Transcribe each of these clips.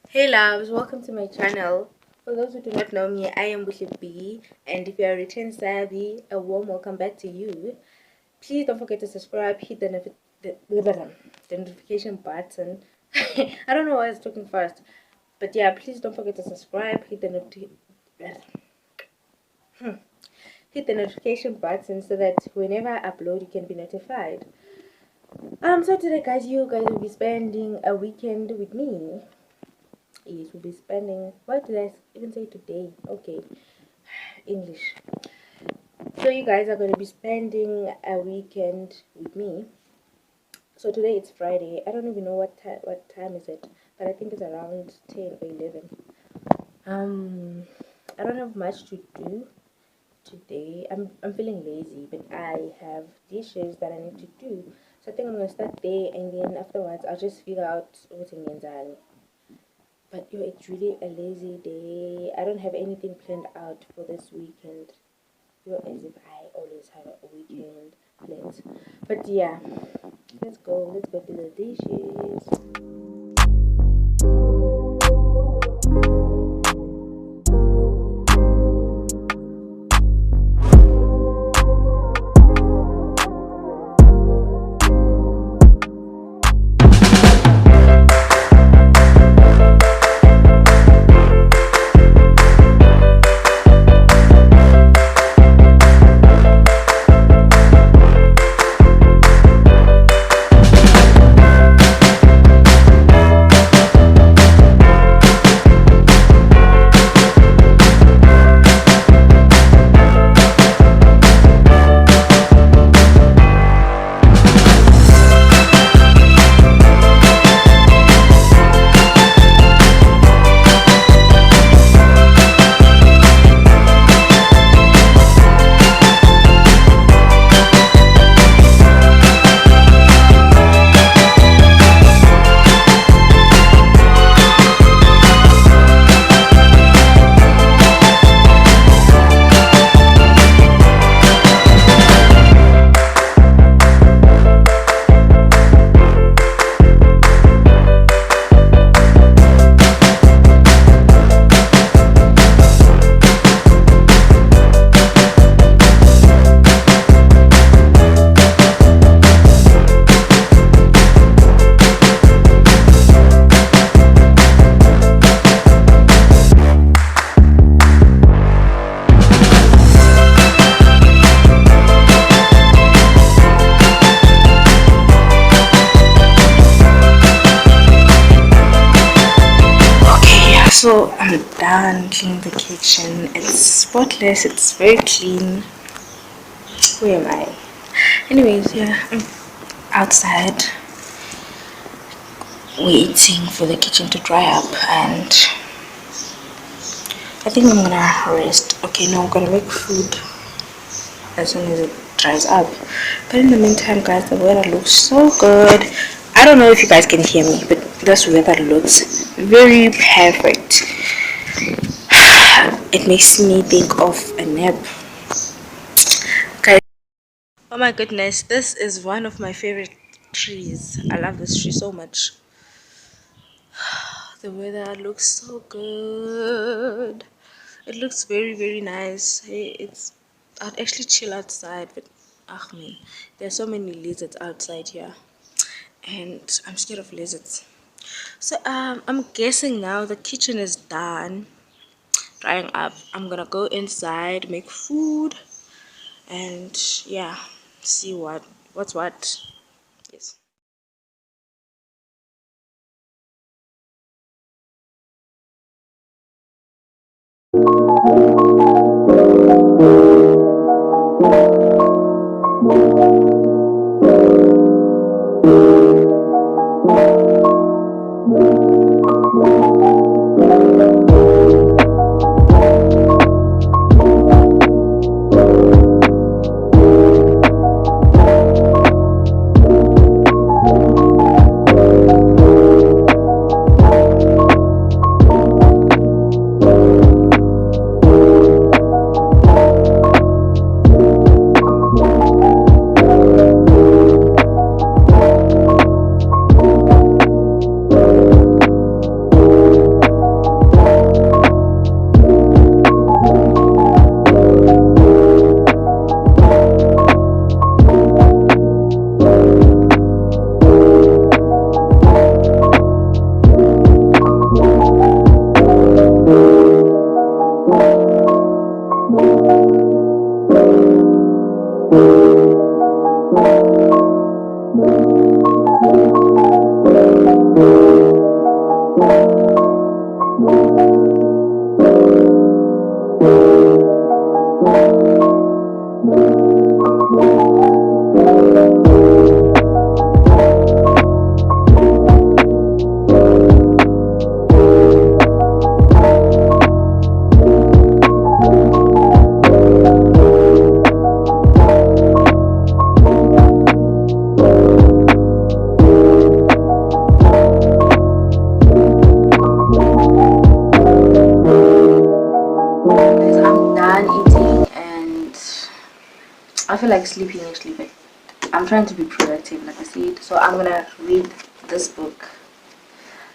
Hey loves, welcome to my channel. For those who do not know me, I am Bushy B, and if you are a return savvy, a warm welcome back to you. Please don't forget to subscribe, hit the notification button. I don't know why I was talking fast, but yeah, please don't forget to subscribe, hit the notification button so that whenever I upload, you can be notified. So today, guys, you guys will be spending a weekend with me. Yes, we'll be spending. Why did I even say today? Okay, English. So you guys are going to be spending a weekend with me. So today it's Friday. I don't even know what time is it, but I think it's around 10 or 11. I don't have much to do today. I'm feeling lazy, but I have dishes that I need to do. So I think I'm gonna start there, and then afterwards I'll just figure out what's in the. But yo, it's really a lazy day. I don't have anything planned out for this weekend. Yo, as if I always have a weekend plans. But yeah, let's go. Let's go do the dishes. So I'm done cleaning the kitchen. It's spotless, it's very clean. Where am I? Anyways, yeah, I'm outside waiting for the kitchen to dry up, and I think I'm gonna rest. Okay, no, I'm gonna make food as soon as it dries up. But in the meantime, guys, the weather looks so good. I don't know if you guys can hear me, but this weather looks very perfect. It makes me think of a nap. Guys, oh my goodness, this is one of my favorite trees. I love this tree so much. The weather looks so good. It looks very nice. Hey, I'd actually chill outside, but ah man, there's so many lizards outside here, and I'm scared of lizards. So I'm guessing now the kitchen is done drying up. I'm gonna go inside, make food, and yeah, see what's what. Yes. I feel like sleeping actually, but I'm trying to be productive, like I said. So I'm gonna read this book.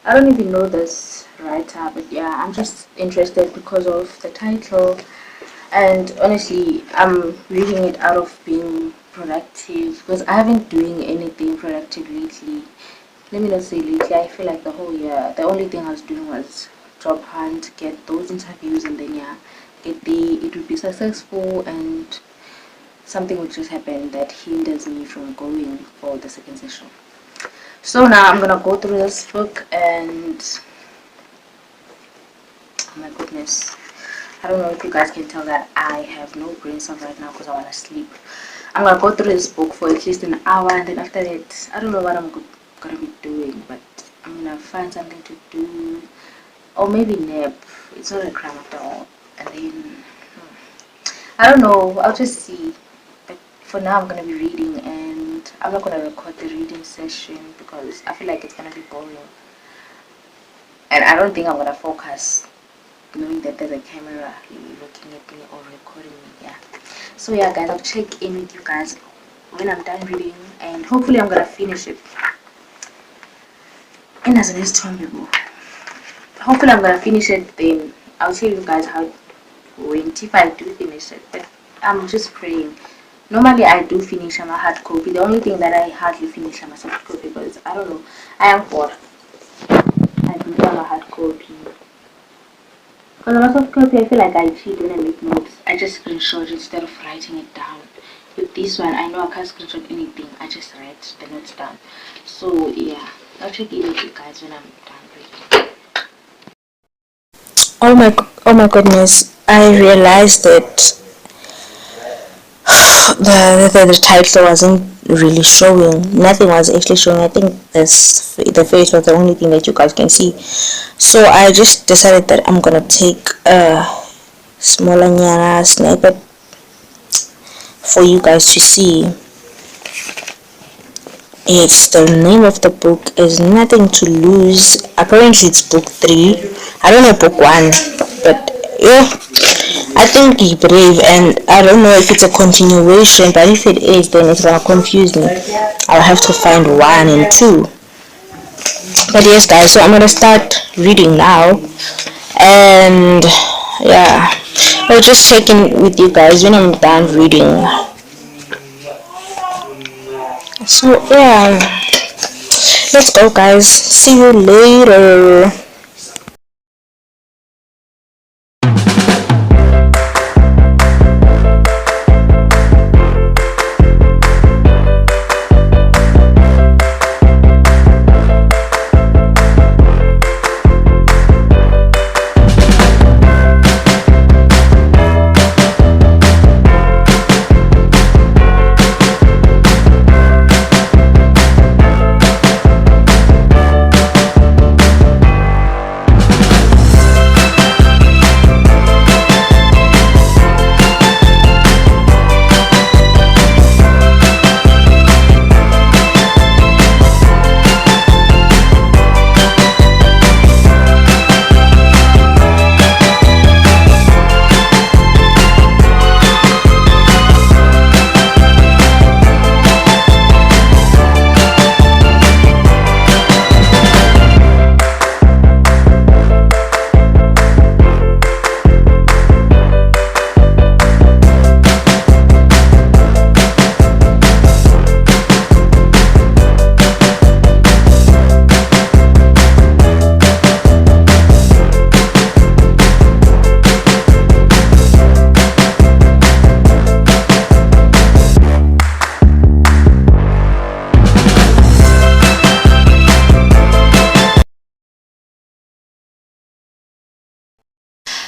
I don't even know this writer, but yeah, I'm just interested because of the title. And honestly, I'm reading it out of being productive because I haven't doing anything productive lately. Let me not say lately, I feel like the whole year, the only thing I was doing was job hunt, get those interviews, and then yeah, it would be successful, and something would just happen that hinders me from going for the second session. So now I'm gonna go through this book, and oh my goodness, I don't know if you guys can tell that I have no brain cells right now because I want to sleep. I'm gonna go through this book for at least an hour, and then after that, I don't know what I'm gonna be doing, but I'm gonna find something to do, or maybe nap. It's not a crime after all. And then I don't know. I'll just see. But for now, I'm gonna be reading, and I'm not gonna record the reading session because I feel like it's gonna be boring, and I don't think I'm gonna focus knowing that there's a camera looking at me or recording me. Yeah. So yeah, guys, I'll check in with you guys when I'm done reading, and hopefully I'm gonna finish it. And as an people, hopefully I'm gonna finish it. Then I'll tell you guys how it went if I do finish it. But I'm just praying. Normally I do finish on a hard copy. The only thing that I hardly finish on a soft copy because I don't know. I am bored. I do on a hard copy. Because on a soft copy, I feel like I cheat when I make notes. I just screenshot instead of writing it down. With this one, I know I can't screenshot anything. I just write the notes down. So yeah, I'll check in with you guys when I'm done reading. Oh my goodness! I realized that the title wasn't really showing. Nothing was actually showing. I think the face was the only thing that you guys can see. So I just decided that I'm gonna take a smaller nyana snippet for you guys to see. It's the name of the book is Nothing to Lose. Apparently it's book 3. I don't know book 1, but yeah, I think he's brave, and I don't know if it's a continuation, but if it is, then it's gonna confuse me. I'll have to find 1 and 2. But yes, guys, so I'm gonna start reading now, and yeah, I'll just check in with you guys when I'm done reading. So yeah, let's go, guys. See you later.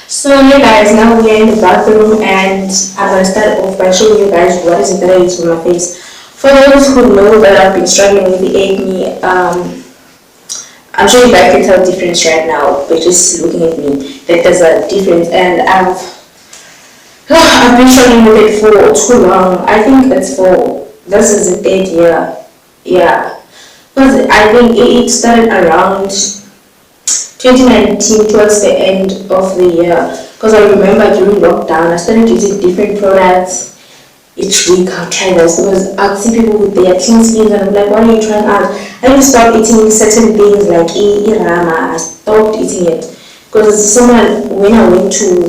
So hey guys, now we're in the bathroom, and I'm gonna start off by showing you guys what is it that I use for my face. For those who know that I've been struggling with the acne, I'm sure you guys can tell the difference right now by just looking at me that there's a difference, and I've been struggling with it for too long. I think this is the 8th year, yeah, because I think it started around 2019 towards the end of the year, because I remember during lockdown I started using different products, each week I'll try this, because I'll see people with their clean skins and I'm like, what are you trying out? I need to stop eating certain things like irama. I stopped eating it because someone, when I went to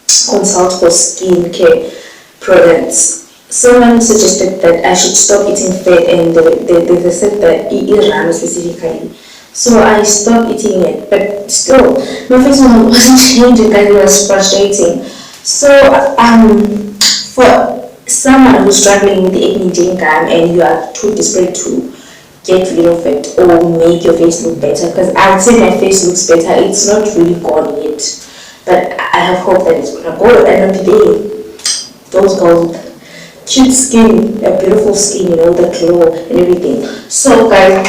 consult for skincare products, someone suggested that I should stop eating fat, and they said that irama specifically. So I stopped eating it, but still my face wasn't changing and it was frustrating. So for someone who's struggling with the acne gene gum and you are too desperate to get rid of it or make your face look better, because I would say my face looks better, it's not really gone yet, but I have hope that it's gonna go at the end of the day. Those girls with cute skin, a beautiful skin, the glow and everything. So guys,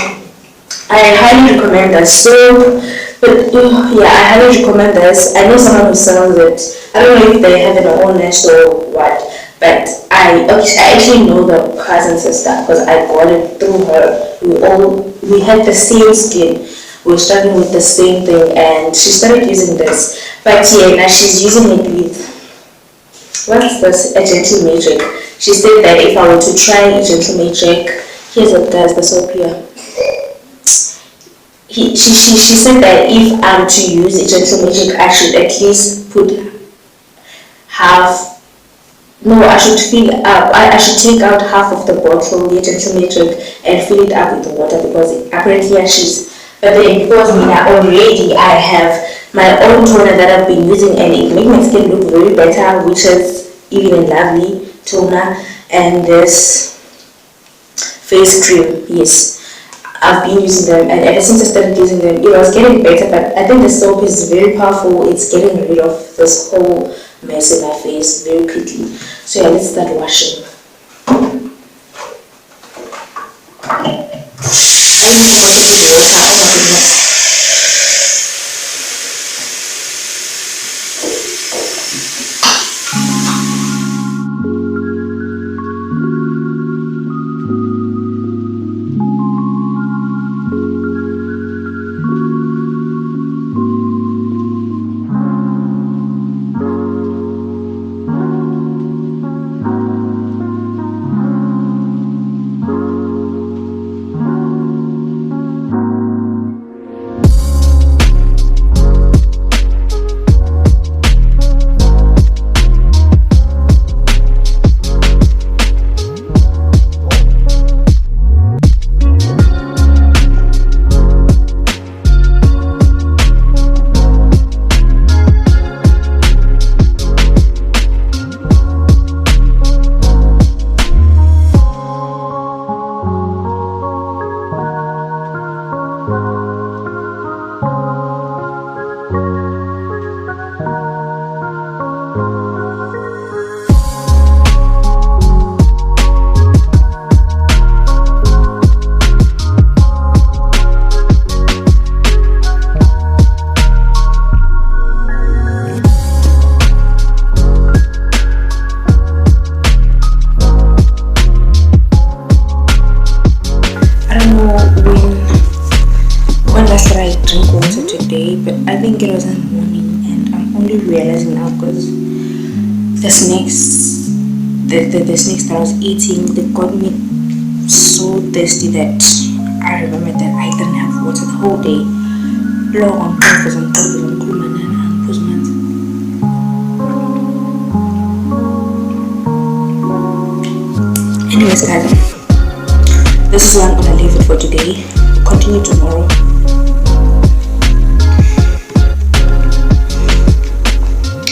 I highly recommend this. So, but yeah, I highly recommend this. I know someone who sells it. I don't know if they have it on Honest or what, but I actually know the cousin sister because I got it through her. We had the same skin. We were struggling with the same thing, and she started using this. But yeah, now she's using it with, what's this? A gentle matrix. She said that if I were to try a gentle matrix, here's what does the soap here. She said that if I'm to use a gentle magic, I should at least put half. No, I should fill up. I should take out half of the bottle, the gentle magic, and fill it up with water, because apparently she's. But then because already I have my own toner that I've been using, and it makes my skin look very better, which is even a lovely toner, and this face cream, yes. I've been using them, and ever since I started using them, it was getting better. But I think the soap is very powerful. It's getting rid of this whole mess in my face very quickly. So yeah, let's start washing. I even forgot to put water. Oh my goodness. I think it was in the morning, and I'm only realizing now because the snakes that I was eating, they got me so thirsty that I remember that I didn't have water the whole day. Anyways guys, this is where I'm gonna leave it for today. We'll continue tomorrow.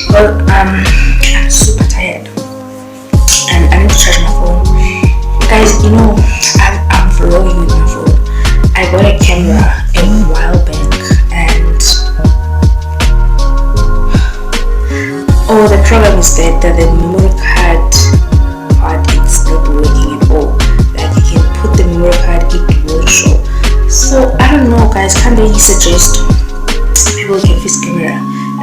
Well, I'm super tired and I need to charge my phone. Guys, I'm vlogging with my phone. I got a camera a while back, and the problem is that the memory card part is not working at all. Like, you can put the memory card, it will show. So I don't know guys, can't really suggest people can fix camera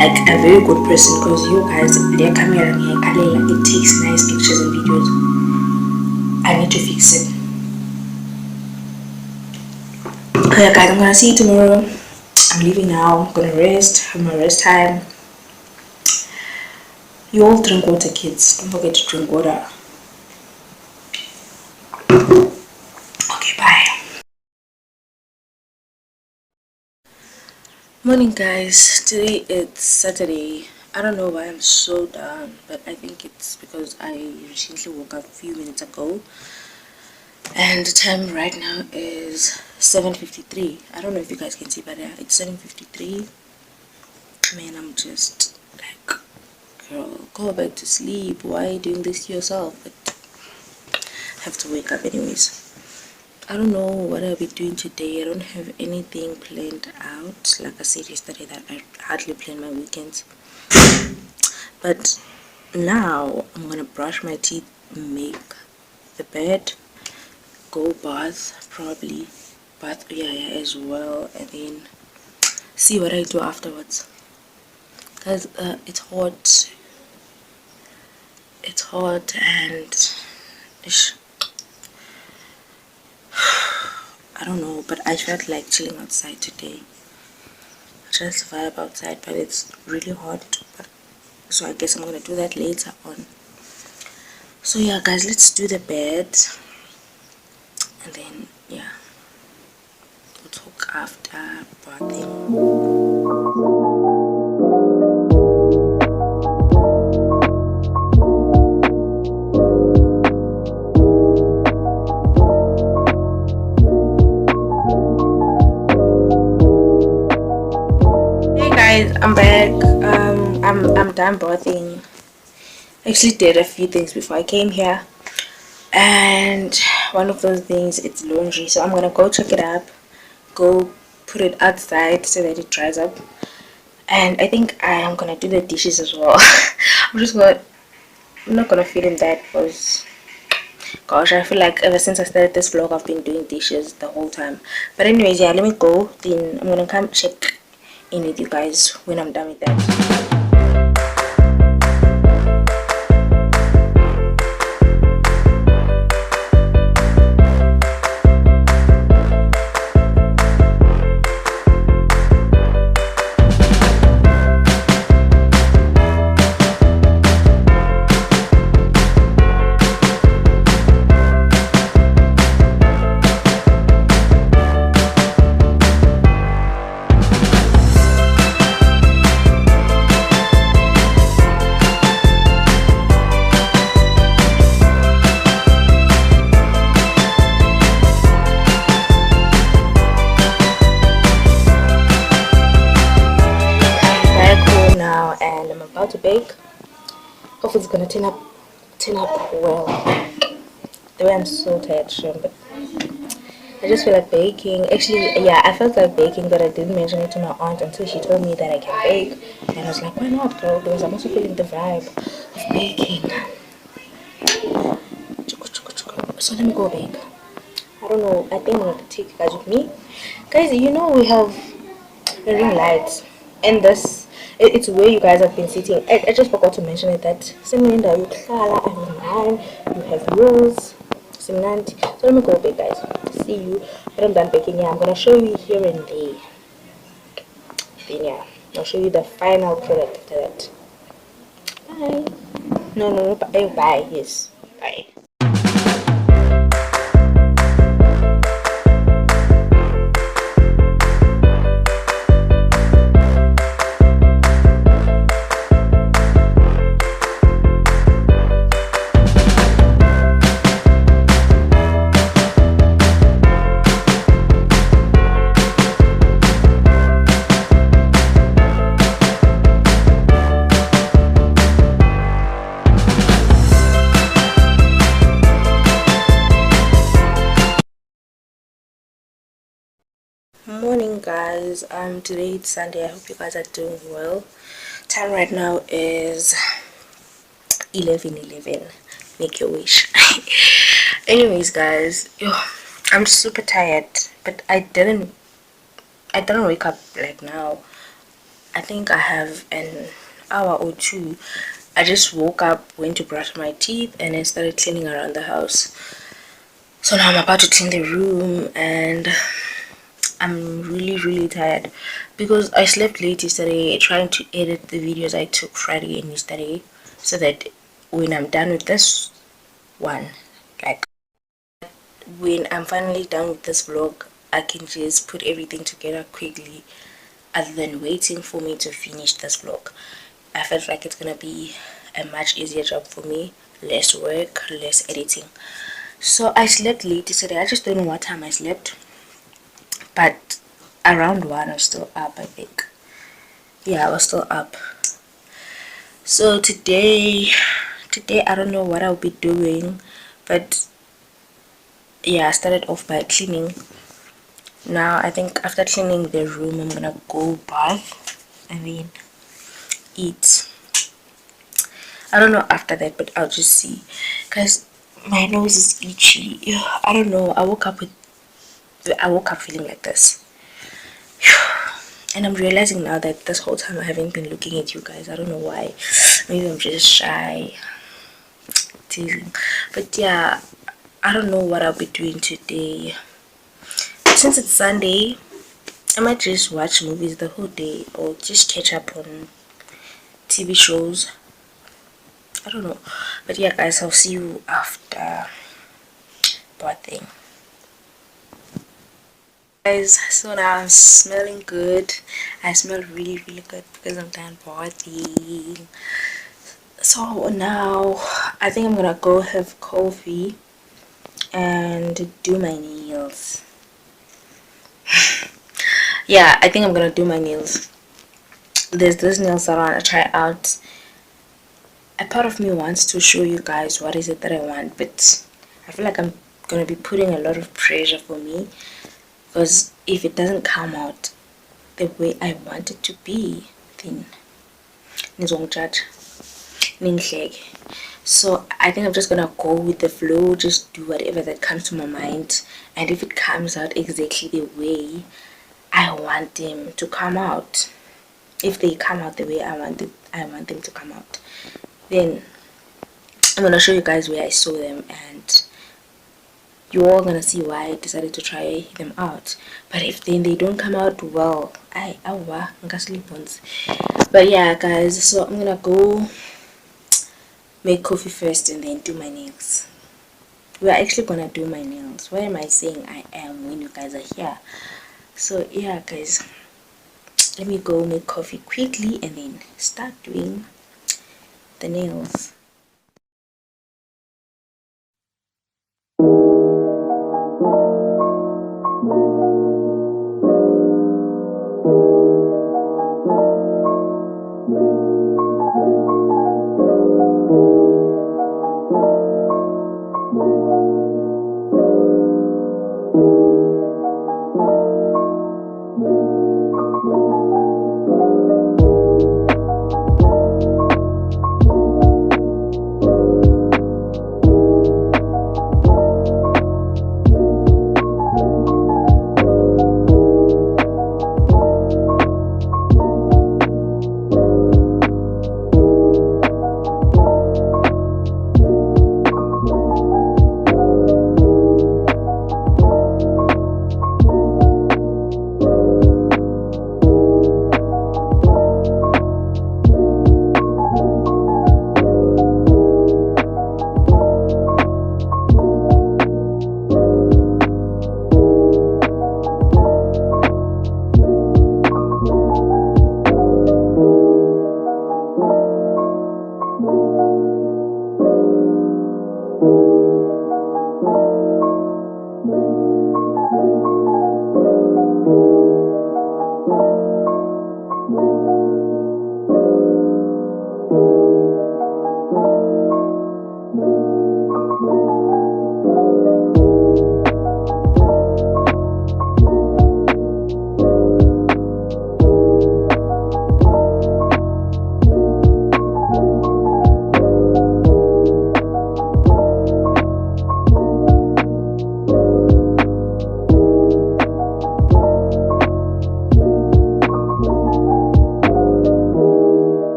like a very good person, because you guys, their camera it takes nice pictures and videos. I need to fix it. Okay guys, I'm gonna see you tomorrow. I'm leaving now. I'm gonna rest, have my rest time. You all drink water, kids. Don't forget to drink water. Morning guys, today it's Saturday. I don't know why I'm so down, but I think it's because I recently woke up a few minutes ago and the time right now is 7:53. I don't know if you guys can see, but yeah, it's 7:53. Man, I'm just like, girl, go back to sleep. Why are you doing this to yourself? But I have to wake up anyways. I don't know what I'll be doing today. I don't have anything planned out. Like I said yesterday that I hardly plan my weekends. But now I'm gonna brush my teeth, make the bed, go bath, probably bath, yeah, as well, and then see what I do afterwards. Cause it's hot and ish, I don't know, but I felt like chilling outside today. Just vibe outside, but it's really hot. So I guess I'm gonna do that later on. So yeah, guys, let's do the bed, and then yeah, we'll talk after bathing. Hey guys, I'm back. I'm done bathing. I actually did a few things before I came here, and one of those things it's laundry. So I'm gonna go check it up, go put it outside so that it dries up, and I think I am gonna do the dishes as well. I'm not gonna film that because gosh, I feel like ever since I started this vlog I've been doing dishes the whole time. But anyways, yeah, let me go. Then I'm gonna come check in with you guys when I'm done with that. And I'm about to bake. Hopefully it's gonna turn up well. The way I'm so tired, sure, but I just feel like baking. Actually, yeah, I felt like baking, but I didn't mention it to my aunt until she told me that I can bake, and I was like, why not, girl? Because I'm also feeling the vibe of baking. So let me go bake. I don't know. I think I'm gonna take you guys with me, guys. You know we have ring lights, and it's where you guys have been sitting. I just forgot to mention it that Simlinda, you Clara, I have mine, you have yours, Simnanti. So let me go bake, guys. See you when I'm done baking. Yeah, I'm gonna show you here and there. Then yeah, I'll show you the final product after that. Bye. No, bye. Yes, bye. Morning guys, today it's Sunday. I hope you guys are doing well. Time right now is 11:11. Make your wish. Anyways guys, I'm super tired, but I didn't wake up like now. I think I have an hour or two. I just woke up, went to brush my teeth, and then started cleaning around the house. So now I'm about to clean the room, and I'm really tired because I slept late yesterday trying to edit the videos I took Friday and yesterday, so that when I'm done with this one, like when I'm finally done with this vlog, I can just put everything together quickly other than waiting for me to finish this vlog. I felt like it's gonna be a much easier job for me, less work, less editing. So I slept late yesterday. I just don't know what time I slept, but around 1 I was still up, I think. Yeah, I was still up. So today I don't know what I'll be doing, but yeah, I started off by cleaning. Now I think after cleaning the room, I'm gonna go bath and then eat. I don't know after that, but I'll just see. Cause my nose is itchy. I don't know. I woke up feeling like this. And I'm realizing now that this whole time I haven't been looking at you guys. I don't know why. Maybe I'm just shy. Teasing. But yeah, I don't know what I'll be doing today. Since it's Sunday, I might just watch movies the whole day or just catch up on TV shows. I don't know. But yeah, guys, I'll see you after bathing. Guys, so now I'm smelling good. I smell really, really good because I'm done bathing. So now I think I'm gonna go have coffee and do my nails. Yeah, I think I'm gonna do my nails. There's this nail salon I want to try out. A part of me wants to show you guys what is it that I want, but I feel like I'm gonna be putting a lot of pressure for me, because if it doesn't come out the way I want it to be, then nizongijudge. So I think I'm just gonna go with the flow, just do whatever that comes to my mind, and if it comes out exactly the way I want them to come out, if they come out the way I want them to come out, then I'm gonna show you guys where I saw them, and you're all gonna see why I decided to try them out. But if then they don't come out well, I'm gonna sleep once. But yeah, guys, so I'm gonna go make coffee first and then do my nails. We're actually gonna do my nails. Why am I saying I am when you guys are here? So yeah, guys, let me go make coffee quickly and then start doing the nails.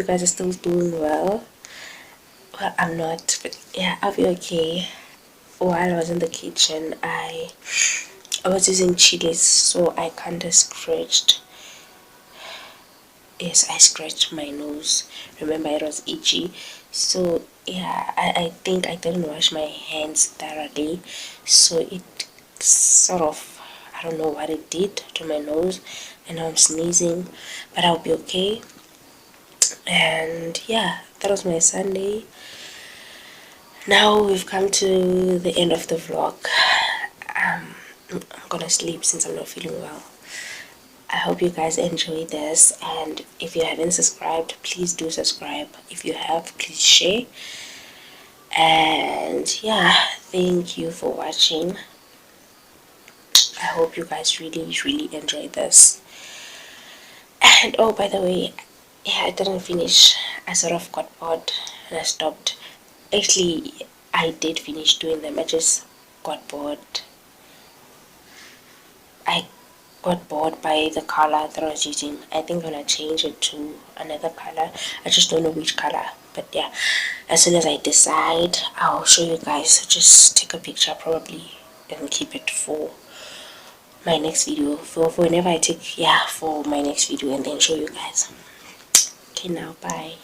you guys are still doing well. Well, I'm not, but yeah, I'll be okay. While I was in the kitchen, I was using chilies, so I kind of scratched. Yes, I scratched my nose. Remember, it was itchy. So yeah, I think I didn't wash my hands thoroughly, so it sort of, I don't know what it did to my nose, and now I'm sneezing, but I'll be okay. And yeah, that was my Sunday. Now we've come to the end of the vlog. I'm gonna sleep since I'm not feeling well. I hope you guys enjoy this, and if you haven't subscribed, please do subscribe. If you have, please share. And yeah, thank you for watching. I hope you guys really enjoyed this. And oh, by the way, yeah, I didn't finish. I sort of got bored and I stopped. Actually, I did finish doing them. I just got bored. I got bored by the color that I was using. I think I'm gonna change it to another color. I just don't know which color. But yeah, as soon as I decide, I'll show you guys. So just take a picture probably and keep it for my next video. For whenever I take, yeah, for my next video, and then show you guys. Okay, now bye.